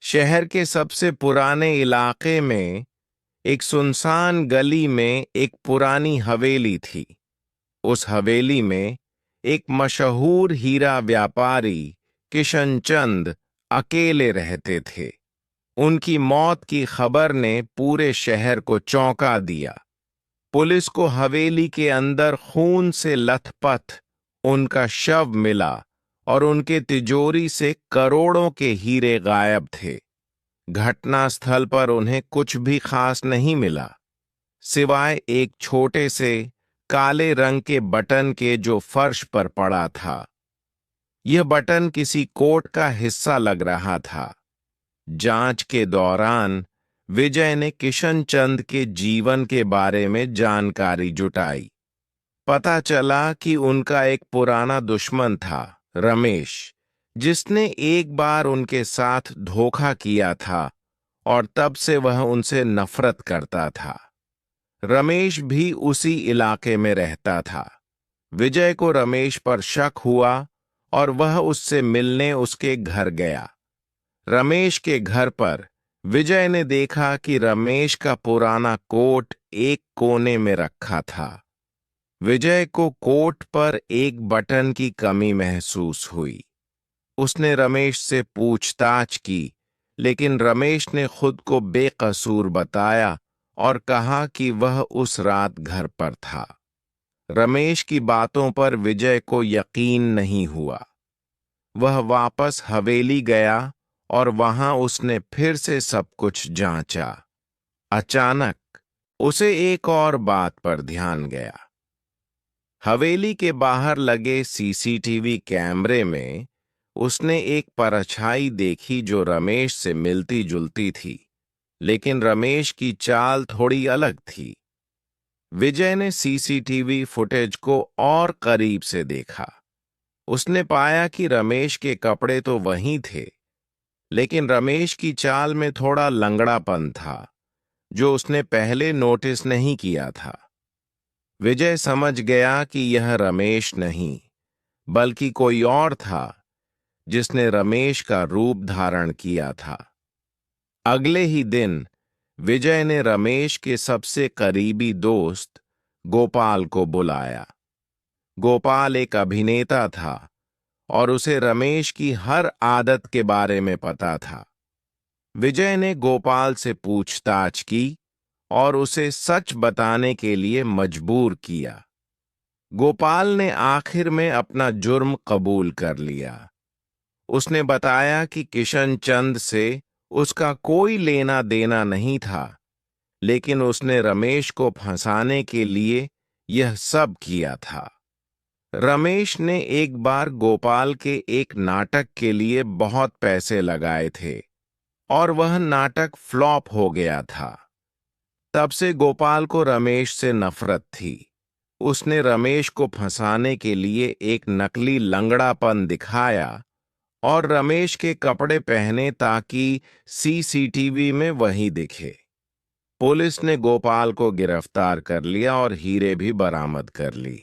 शहर के सबसे पुराने इलाके में एक सुनसान गली में एक पुरानी हवेली थी। उस हवेली में एक मशहूर हीरा व्यापारी किशनचंद अकेले रहते थे। उनकी मौत की खबर ने पूरे शहर को चौंका दिया। पुलिस को हवेली के अंदर खून से लथपथ उनका शव मिला और उनके तिजोरी से करोड़ों के हीरे गायब थे। घटनास्थल पर उन्हें कुछ भी खास नहीं मिला, सिवाय एक छोटे से काले रंग के बटन के जो फर्श पर पड़ा था। यह बटन किसी कोट का हिस्सा लग रहा था। जांच के दौरान विजय ने किशनचंद के जीवन के बारे में जानकारी जुटाई। पता चला कि उनका एक पुराना दुश्मन था, रमेश, जिसने एक बार उनके साथ धोखा किया था और तब से वह उनसे नफरत करता था। रमेश भी उसी इलाके में रहता था। विजय को रमेश पर शक हुआ और वह उससे मिलने उसके घर गया। रमेश के घर पर विजय ने देखा कि रमेश का पुराना कोट एक कोने में रखा था। विजय को कोट पर एक बटन की कमी महसूस हुई। उसने रमेश से पूछताछ की, लेकिन रमेश ने खुद को बेकसूर बताया और कहा कि वह उस रात घर पर था। रमेश की बातों पर विजय को यकीन नहीं हुआ। वह वापस हवेली गया और वहां उसने फिर से सब कुछ जांचा। अचानक उसे एक और बात पर ध्यान गया। हवेली के बाहर लगे सीसीटीवी कैमरे में उसने एक परछाई देखी जो रमेश से मिलती जुलती थी, लेकिन रमेश की चाल थोड़ी अलग थी। विजय ने सीसीटीवी फुटेज को और करीब से देखा। उसने पाया कि रमेश के कपड़े तो वहीं थे, लेकिन रमेश की चाल में थोड़ा लंगड़ापन था, जो उसने पहले नोटिस नहीं किया था। विजय समझ गया कि यह रमेश नहीं, बल्कि कोई और था जिसने रमेश का रूप धारण किया था। अगले ही दिन विजय ने रमेश के सबसे करीबी दोस्त गोपाल को बुलाया। गोपाल एक अभिनेता था और उसे रमेश की हर आदत के बारे में पता था। विजय ने गोपाल से पूछताछ की और उसे सच बताने के लिए मजबूर किया। गोपाल ने आखिर में अपना जुर्म कबूल कर लिया। उसने बताया कि किशनचंद से उसका कोई लेना देना नहीं था, लेकिन उसने रमेश को फंसाने के लिए यह सब किया था। रमेश ने एक बार गोपाल के एक नाटक के लिए बहुत पैसे लगाए थे और वह नाटक फ्लॉप हो गया था। तब से गोपाल को रमेश से नफरत थी। उसने रमेश को फंसाने के लिए एक नकली लंगड़ापन दिखाया और रमेश के कपड़े पहने ताकि सीसीटीवी में वही दिखे। पुलिस ने गोपाल को गिरफ्तार कर लिया और हीरे भी बरामद कर ली।